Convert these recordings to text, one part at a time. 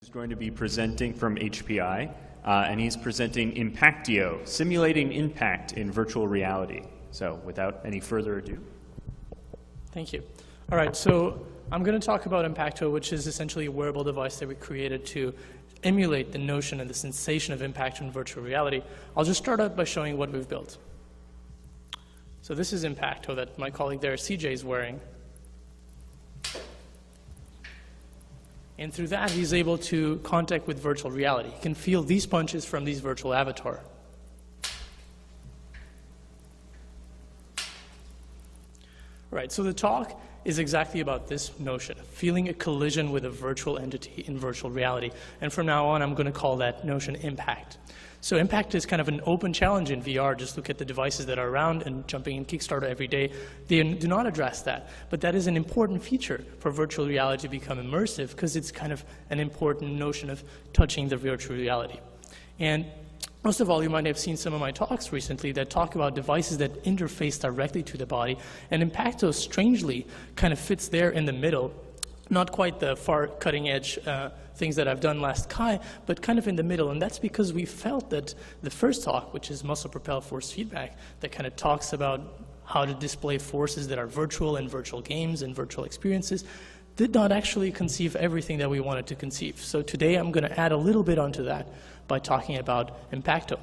He's going to be presenting from HPI, and he's presenting Impacto, simulating impact in virtual reality. So without any further ado. Thank you. All right, so I'm going to talk about Impacto, which is essentially a wearable device that we created to emulate the notion and the sensation of impact in virtual reality. I'll just start out by showing what we've built. So this is Impacto that my colleague there, CJ, is wearing. And through that, he's able to contact with virtual reality. He can feel these punches from these virtual avatar. Right, so the talk is exactly about this notion, feeling a collision with a virtual entity in virtual reality. And from now on, I'm going to call that notion impact. So impact is kind of an open challenge in VR. Just look at the devices that are around and jumping in Kickstarter every day. They do not address that. But that is an important feature for virtual reality to become immersive because it's kind of an important notion of touching the virtual reality. And most of all, you might have seen some of my talks recently that talk about devices that interface directly to the body. And Impacto strangely kind of fits there in the middle. Not quite the far cutting edge things that I've done last Kai, but kind of in the middle. And that's because we felt that the first talk, which is muscle propelled force feedback, that kind of talks about how to display forces that are virtual in virtual games and virtual experiences, did not actually conceive everything that we wanted to conceive. So today I'm going to add a little bit onto that by talking about Impacto.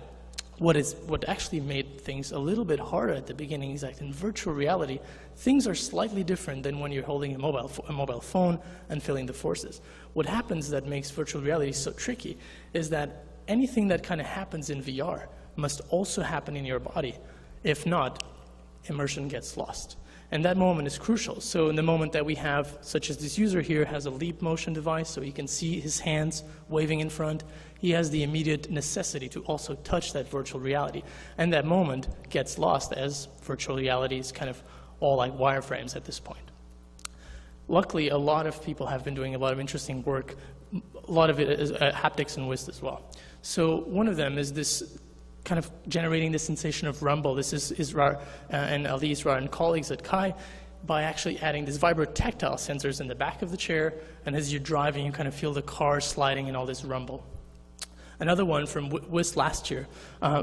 What actually made things a little bit harder at the beginning is that in virtual reality, things are slightly different than when you're holding a mobile phone and feeling the forces. What happens that makes virtual reality so tricky is that anything that kind of happens in VR must also happen in your body. If not, immersion gets lost. And that moment is crucial. So in the moment that we have, such as this user here has a leap motion device, so he can see his hands waving in front, he has the immediate necessity to also touch that virtual reality. And that moment gets lost as virtual reality is kind of all like wireframes at this point. Luckily, a lot of people have been doing a lot of interesting work. A lot of it is haptics and UIST as well. So one of them is this kind of generating the sensation of rumble. This is Israr and Ali Israr and colleagues at Kai by actually adding these vibro-tactile sensors in the back of the chair, and as you're driving, you kind of feel the car sliding and all this rumble. Another one from UIST last year,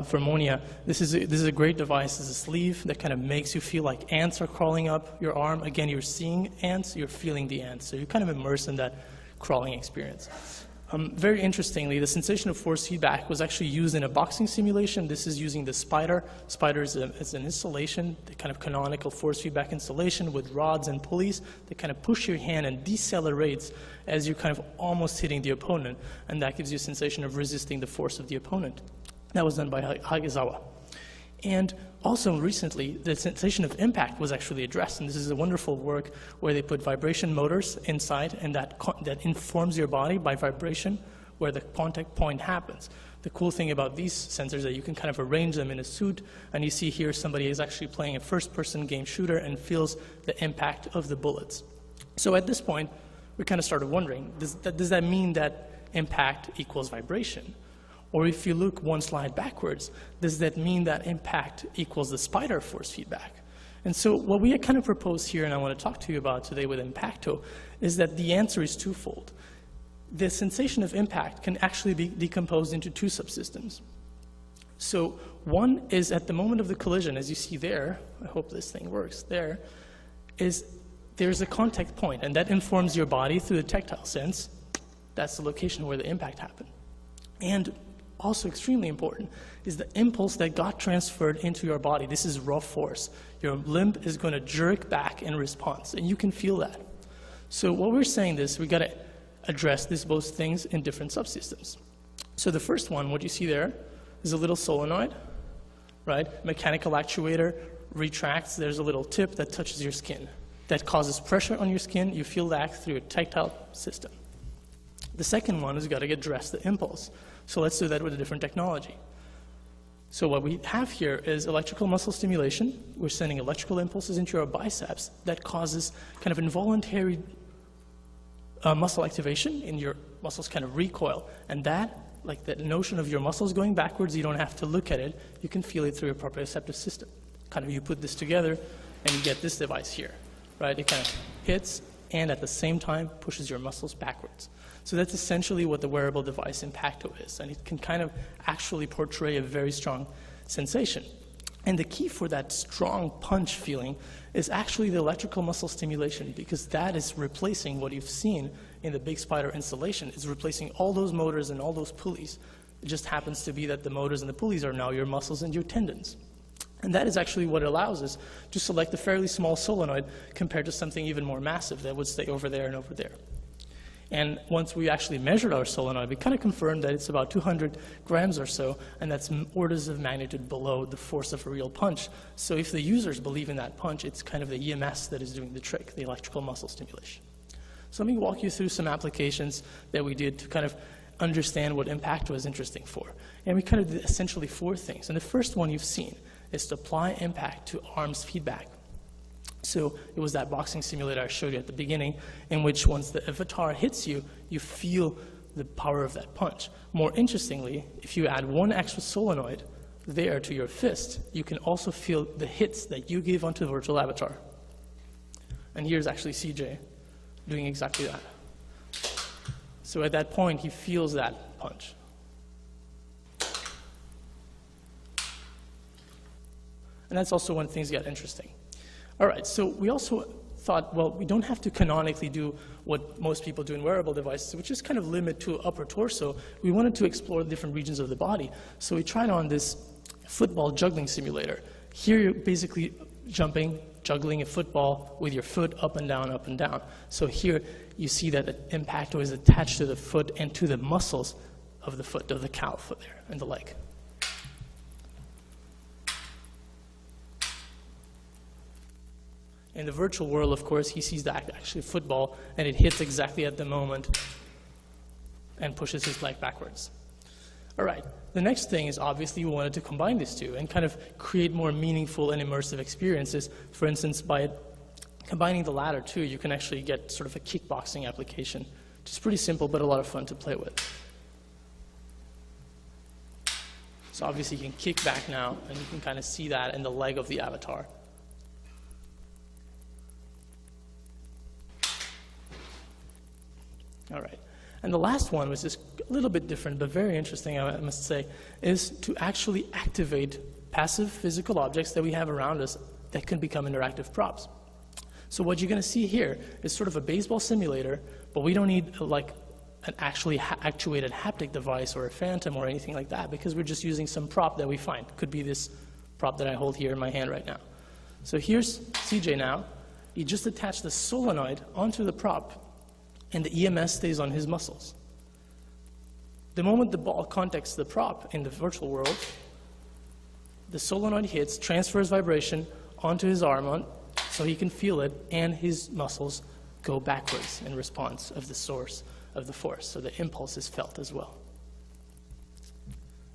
from Monia. This is a great device. It's a sleeve that kind of makes you feel like ants are crawling up your arm. Again, you're seeing ants, you're feeling the ants. So you're kind of immersed in that crawling experience. Very interestingly, the sensation of force feedback was actually used in a boxing simulation. This is using the Spider. Spider is an installation, the kind of canonical force feedback installation with rods and pulleys that kind of push your hand and decelerates as you're kind of almost hitting the opponent. And that gives you a sensation of resisting the force of the opponent. That was done by Hagezawa. And also recently, the sensation of impact was actually addressed, and this is a wonderful work where they put vibration motors inside, and that informs your body by vibration where the contact point happens. The cool thing about these sensors is that you can kind of arrange them in a suit, and you see here somebody is actually playing a first-person game shooter and feels the impact of the bullets. So at this point, we kind of started wondering, does that mean that impact equals vibration? Or if you look one slide backwards, does that mean that impact equals the spider force feedback? And so what we kind of propose here, and I want to talk to you about today with Impacto, is that the answer is twofold. The sensation of impact can actually be decomposed into two subsystems. So one is at the moment of the collision, as you see there, I hope this thing works, there's a contact point, and that informs your body through the tactile sense. That's the location where the impact happened. And also extremely important is the impulse that got transferred into your body. This is raw force. Your limb is going to jerk back in response, and you can feel that. So what we're saying is we got to address both things in different subsystems. So the first one, what you see there, is a little solenoid, right? Mechanical actuator retracts. There's a little tip that touches your skin. That causes pressure on your skin. You feel that through a tactile system. The second one is you got to address the impulse. So let's do that with a different technology. So what we have here is electrical muscle stimulation. We're sending electrical impulses into your biceps that causes kind of involuntary muscle activation, and your muscles kind of recoil. And that, like that notion of your muscles going backwards, you don't have to look at it. You can feel it through your proprioceptive system. Kind of you put this together and you get this device here, right? It kind of hits and at the same time pushes your muscles backwards. So that's essentially what the wearable device Impacto is, and it can kind of actually portray a very strong sensation. And the key for that strong punch feeling is actually the electrical muscle stimulation, because that is replacing what you've seen in the Big Spider installation. It's replacing all those motors and all those pulleys. It just happens to be that the motors and the pulleys are now your muscles and your tendons. And that is actually what allows us to select a fairly small solenoid compared to something even more massive that would stay over there and over there. And once we actually measured our solenoid, we kind of confirmed that it's about 200 grams or so, and that's orders of magnitude below the force of a real punch. So if the users believe in that punch, it's kind of the EMS that is doing the trick, the electrical muscle stimulation. So let me walk you through some applications that we did to kind of understand what Impacto was interesting for. And we kind of did essentially 4 things. And the first one you've seen is to apply impact to arms feedback. So it was that boxing simulator I showed you at the beginning, in which once the avatar hits you, you feel the power of that punch. More interestingly, if you add 1 extra solenoid there to your fist, you can also feel the hits that you give onto the virtual avatar. And here's actually CJ doing exactly that. So at that point, he feels that punch. And that's also when things get interesting. All right, so we also thought, well, we don't have to canonically do what most people do in wearable devices, which is kind of limit to upper torso. We wanted to explore different regions of the body. So we tried on this football juggling simulator. Here you're basically juggling a football with your foot up and down, up and down. So here you see that the Impacto is attached to the foot and to the muscles of the foot, of the cow foot there, and the leg. In the virtual world, of course, he sees that actually football, and it hits exactly at the moment and pushes his leg backwards. All right, the next thing is obviously we wanted to combine these two and kind of create more meaningful and immersive experiences. For instance, by combining the latter too, you can actually get sort of a kickboxing application, which is pretty simple but a lot of fun to play with. So obviously you can kick back now, and you can kind of see that in the leg of the avatar. All right, and the last one, which is a little bit different but very interesting, I must say, is to actually activate passive physical objects that we have around us that can become interactive props. So what you're going to see here is sort of a baseball simulator, but we don't need like an actually actuated haptic device or a phantom or anything like that, because we're just using some prop that we find. Could be this prop that I hold here in my hand right now. So here's CJ now. You just attach the solenoid onto the prop, and the EMS stays on his muscles. The moment the ball contacts the prop in the virtual world, the solenoid hits, transfers vibration onto his arm so he can feel it, and his muscles go backwards in response of the source of the force. So the impulse is felt as well.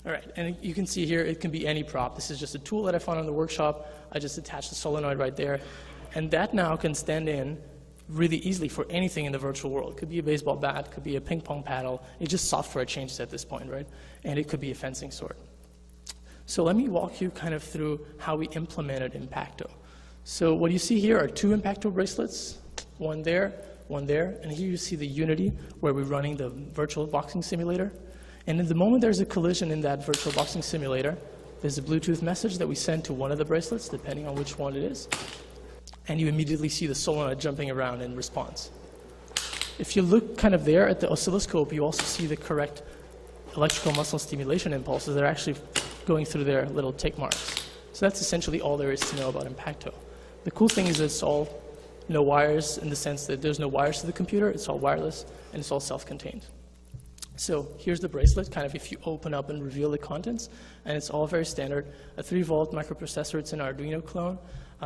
All right, and you can see here it can be any prop. This is just a tool that I found in the workshop. I just attached the solenoid right there, and that now can stand in really easily for anything in the virtual world. It could be a baseball bat, could be a ping pong paddle. It's just software changes at this point, right? And it could be a fencing sword. So let me walk you kind of through how we implemented Impacto. So what you see here are 2 Impacto bracelets, one there, and here you see the Unity where we're running the virtual boxing simulator. And in the moment there's a collision in that virtual boxing simulator, there's a Bluetooth message that we send to one of the bracelets, depending on which one it is. And you immediately see the solenoid jumping around in response. If you look kind of there at the oscilloscope, you also see the correct electrical muscle stimulation impulses. They're actually going through their little tick marks. So that's essentially all there is to know about Impacto. The cool thing is that it's all no wires, in the sense that there's no wires to the computer. It's all wireless, and it's all self-contained. So here's the bracelet, kind of if you open up and reveal the contents, and it's all very standard. A 3-volt microprocessor, it's an Arduino clone.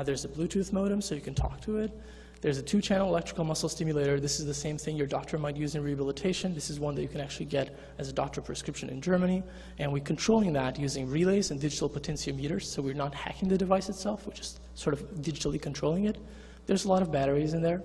There's a Bluetooth modem, so you can talk to it. There's a 2-channel electrical muscle stimulator. This is the same thing your doctor might use in rehabilitation. This is one that you can actually get as a doctor prescription in Germany. And we're controlling that using relays and digital potentiometers, so we're not hacking the device itself, we're just sort of digitally controlling it. There's a lot of batteries in there.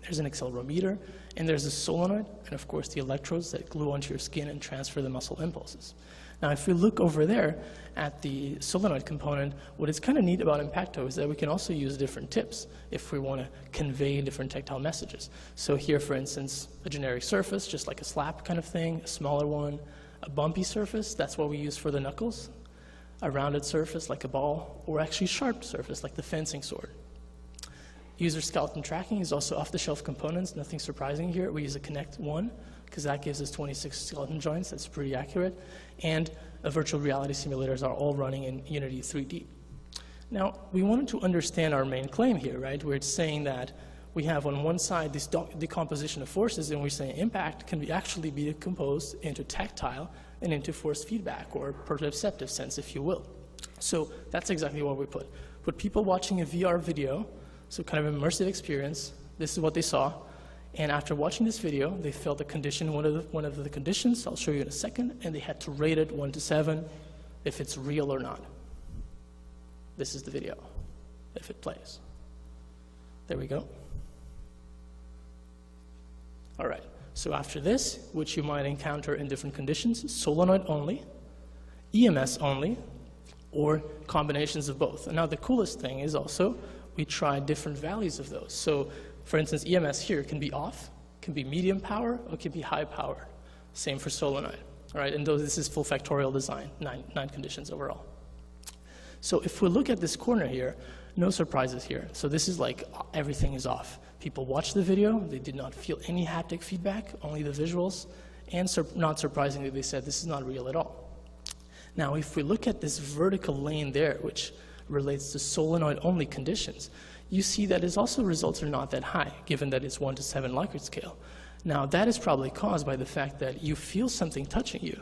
There's an accelerometer, and there's a solenoid, and of course the electrodes that glue onto your skin and transfer the muscle impulses. Now, if we look over there at the solenoid component, what is kind of neat about Impacto is that we can also use different tips if we want to convey different tactile messages. So here, for instance, a generic surface, just like a slap kind of thing, a smaller one, a bumpy surface, that's what we use for the knuckles, a rounded surface like a ball, or actually sharp surface like the fencing sword. User skeleton tracking is also off-the-shelf components, nothing surprising here. We use a Connect 1, because that gives us 26 skeleton joints, that's pretty accurate. And virtual reality simulators are all running in Unity 3D. Now, we wanted to understand our main claim here, right? Where it's saying that we have on one side this decomposition of forces, and we're saying impact can actually be decomposed into tactile and into force feedback, or proprioceptive sense, if you will. So that's exactly what we put. Put people watching a VR video, so kind of immersive experience, this is what they saw. And after watching this video, they felt a condition, one of the conditions, I'll show you in a second, and they had to rate it 1 to 7, if it's real or not. This is the video, if it plays. There we go. All right, so after this, which you might encounter in different conditions, solenoid only, EMS only, or combinations of both. And now the coolest thing is also, we tried different values of those. So, for instance, EMS here can be off, can be medium power, or can be high power. Same for solenoid, all right? And this is full factorial design, nine conditions overall. So if we look at this corner here, no surprises here. So this is like everything is off. People watched the video, they did not feel any haptic feedback, only the visuals, and not surprisingly, they said this is not real at all. Now, if we look at this vertical lane there, which relates to solenoid-only conditions, you see that its also results are not that high, given that it's 1 to 7 Likert scale. Now, that is probably caused by the fact that you feel something touching you,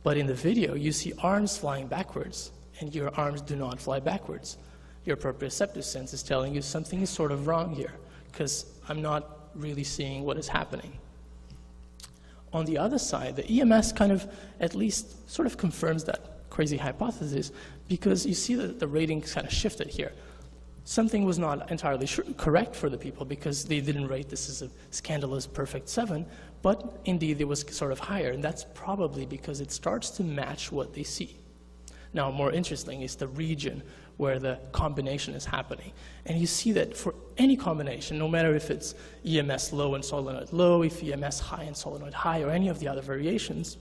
but in the video, you see arms flying backwards, and your arms do not fly backwards. Your proprioceptive sense is telling you something is sort of wrong here, because I'm not really seeing what is happening. On the other side, the EMS kind of at least sort of confirms that crazy hypothesis, because you see that the ratings kind of shifted here. Something was not entirely correct for the people because they didn't rate this as a scandalous perfect 7, but indeed it was sort of higher, and that's probably because it starts to match what they see. Now, more interesting is the region where the combination is happening. And you see that for any combination, no matter if it's EMS low and solenoid low, if EMS high and solenoid high, or any of the other variations,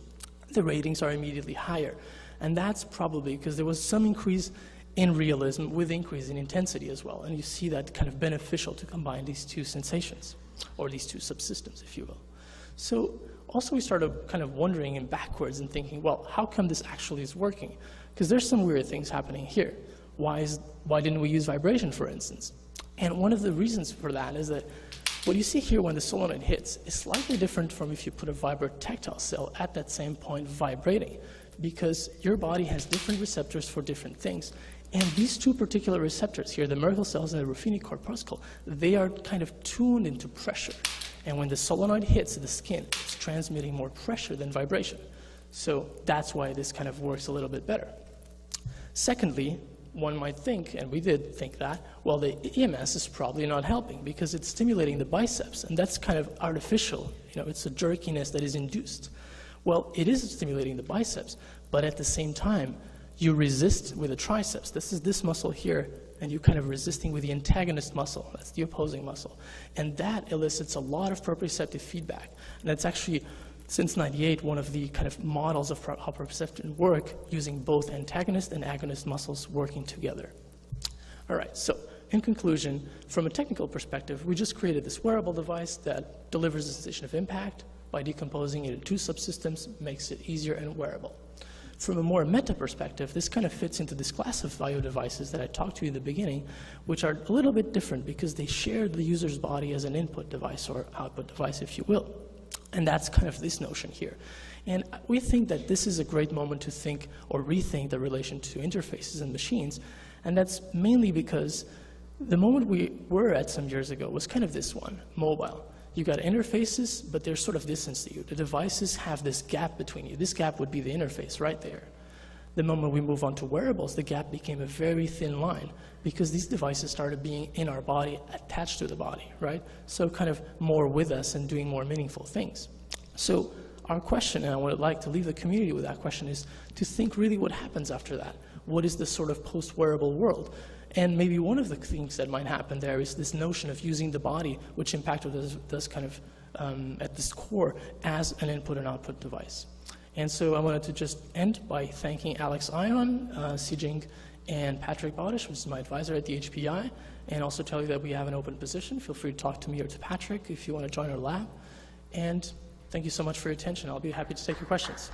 the ratings are immediately higher. And that's probably because there was some increase in realism with increase in intensity as well. And you see that kind of beneficial to combine these two sensations, or these two subsystems, if you will. So also we started kind of wondering in backwards and thinking, well, how come this actually is working? Because there's some weird things happening here. Why didn't we use vibration, for instance? And one of the reasons for that is that what you see here when the solenoid hits is slightly different from if you put a vibrotactile cell at that same point vibrating, because your body has different receptors for different things. And these two particular receptors here, the Merkel cells and the Ruffini corpuscle, they are kind of tuned into pressure. And when the solenoid hits the skin, it's transmitting more pressure than vibration. So that's why this kind of works a little bit better. Secondly, one might think, and we did think that, well, the EMS is probably not helping because it's stimulating the biceps, and that's kind of artificial. You know, it's a jerkiness that is induced. Well, it is stimulating the biceps, but at the same time, you resist with the triceps. This is this muscle here, and you're kind of resisting with the antagonist muscle. That's the opposing muscle. And that elicits a lot of proprioceptive feedback. And that's actually, since '98, one of the kind of models of how proprioception work, using both antagonist and agonist muscles working together. All right, so in conclusion, from a technical perspective, we just created this wearable device that delivers a sensation of impact by decomposing it into two subsystems, makes it easier and wearable. From a more meta perspective, this kind of fits into this class of bio devices that I talked to you in the beginning, which are a little bit different because they share the user's body as an input device or output device, if you will. And that's kind of this notion here. And we think that this is a great moment to think or rethink the relation to interfaces and machines. And that's mainly because the moment we were at some years ago was kind of this one, mobile. You got interfaces, but they're sort of distance to you. The devices have this gap between you. This gap would be the interface right there. The moment we move on to wearables, the gap became a very thin line because these devices started being in our body, attached to the body, right? So kind of more with us and doing more meaningful things. So our question, and I would like to leave the community with that question, is to think really what happens after that. What is this sort of post-wearable world? And maybe one of the things that might happen there is this notion of using the body, which Impacto does kind of at this core, as an input and output device. And so I wanted to just end by thanking Alex Ion, Sijing, and Patrick Baudisch, who is my advisor at the HPI, and also tell you that we have an open position. Feel free to talk to me or to Patrick if you want to join our lab. And thank you so much for your attention. I'll be happy to take your questions.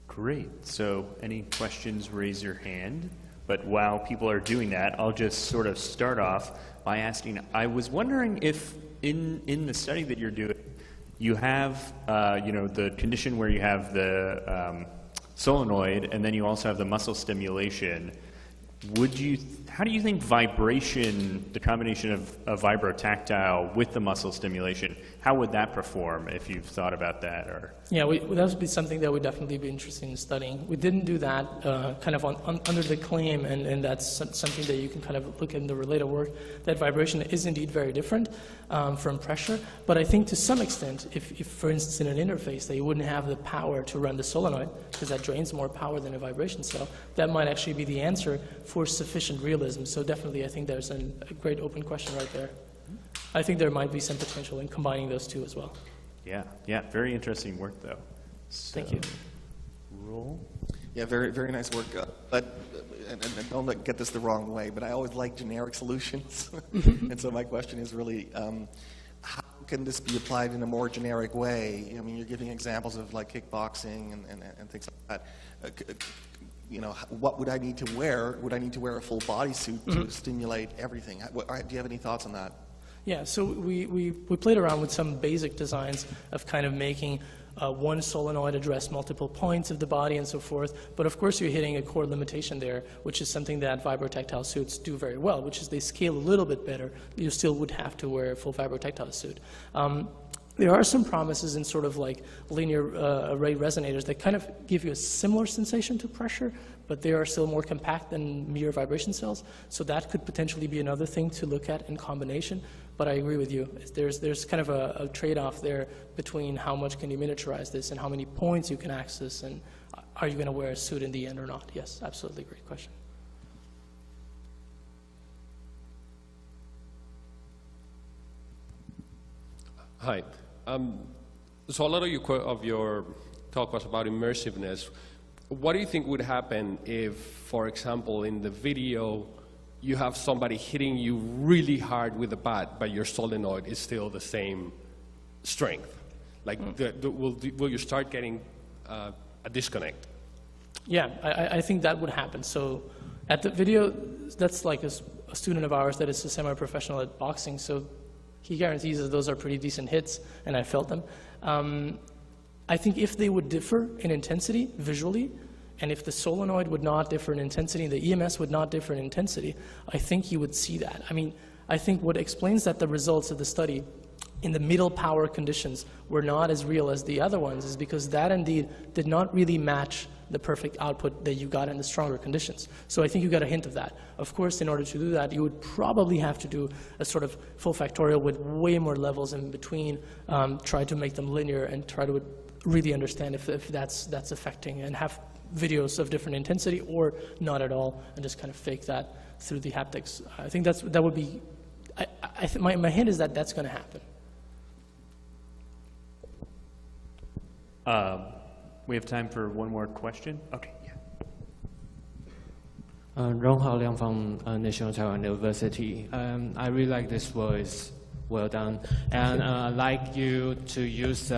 Great. So any questions, raise your hand. But while people are doing that, I'll just sort of start off by asking, I was wondering if in the study that you're doing, you have the condition where you have the solenoid, and then you also have the muscle stimulation. How do you think vibration, the combination of vibrotactile with the muscle stimulation, how would that perform if you've thought about that? Or yeah, that would be something that would definitely be interesting in studying. We didn't do that kind of under the claim, and that's something that you can kind of look in the related work, that vibration is indeed very different from pressure. But I think to some extent, if for instance in an interface that you wouldn't have the power to run the solenoid, because that drains more power than a vibration cell, that might actually be the answer for sufficient realism. So definitely I think there's a great open question right there. I think there might be some potential in combining those two as well. Yeah, very interesting work though. So, thank you. Roll. Yeah, very, very nice work. But and don't get this the wrong way, but I always like generic solutions. And so my question is really, how can this be applied in a more generic way? I mean, you're giving examples of like kickboxing and things like that. What would I need to wear? Would I need to wear a full bodysuit to stimulate everything? Do you have any thoughts on that? Yeah, so we played around with some basic designs of kind of making one solenoid address multiple points of the body and so forth. But of course, you're hitting a core limitation there, which is something that vibrotactile suits do very well, which is they scale a little bit better. You still would have to wear a full vibrotactile suit. There are some promises in sort of like linear array resonators that kind of give you a similar sensation to pressure, but they are still more compact than mere vibration cells. So that could potentially be another thing to look at in combination. But I agree with you. There's kind of a trade-off there between how much can you miniaturize this and how many points you can access, and are you going to wear a suit in the end or not? Yes, absolutely, great question. Hi. So a lot of your talk was about immersiveness. What do you think would happen if, for example, in the video, you have somebody hitting you really hard with a bat, but your solenoid is still the same strength? Like, will you start getting a disconnect? Yeah, I think that would happen. So at the video, that's like a student of ours that is a semi-professional at boxing, so he guarantees that those are pretty decent hits, and I felt them. I think if they would differ in intensity visually, and if the solenoid would not differ in intensity, and the EMS would not differ in intensity, I think you would see that. I mean, I think what explains that the results of the study in the middle power conditions were not as real as the other ones is because that indeed did not really match the perfect output that you got in the stronger conditions. So I think you got a hint of that. Of course, in order to do that, you would probably have to do a sort of full factorial with way more levels in between, try to make them linear and try to really understand if that's affecting, and have videos of different intensity or not at all, and just kind of fake that through the haptics. I think that would be, my hint is that that's going to happen. We have time for one more question. Okay, yeah. Ron Haoliang from National Taiwan University. I really like this work, it's well done. And I'd like you to use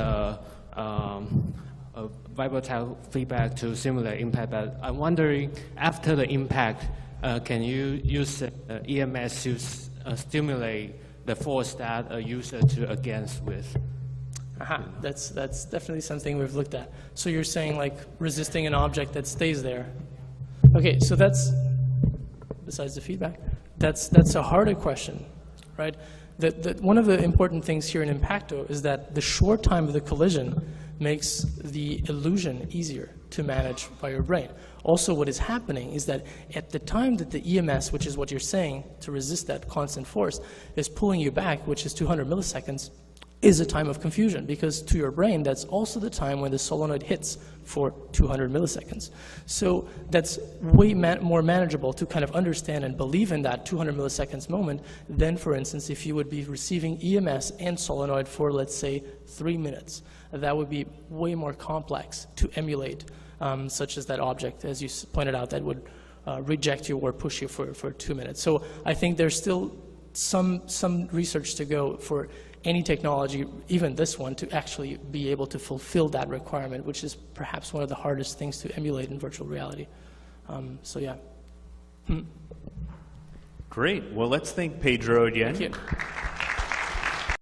vibrotactile feedback to simulate impact, but I'm wondering, after the impact, can you use EMS to stimulate the force that a user to against with? That's definitely something we've looked at. So you're saying like resisting an object that stays there. Okay, so that's, besides the feedback, that's a harder question, right? One of the important things here in Impacto is that the short time of the collision makes the illusion easier to manage by your brain. Also, what is happening is that at the time that the EMS, which is what you're saying, to resist that constant force, is pulling you back, which is 200 milliseconds, is a time of confusion, because to your brain, that's also the time when the solenoid hits for 200 milliseconds. So that's way more manageable to kind of understand and believe in that 200 milliseconds moment than, for instance, if you would be receiving EMS and solenoid for, let's say, 3 minutes. That would be way more complex to emulate, such as that object, as you pointed out, that would reject you or push you for 2 minutes. So I think there's still some research to go for any technology, even this one, to actually be able to fulfill that requirement, which is perhaps one of the hardest things to emulate in virtual reality. So yeah. Great. Well, let's thank Pedro again. Thank you.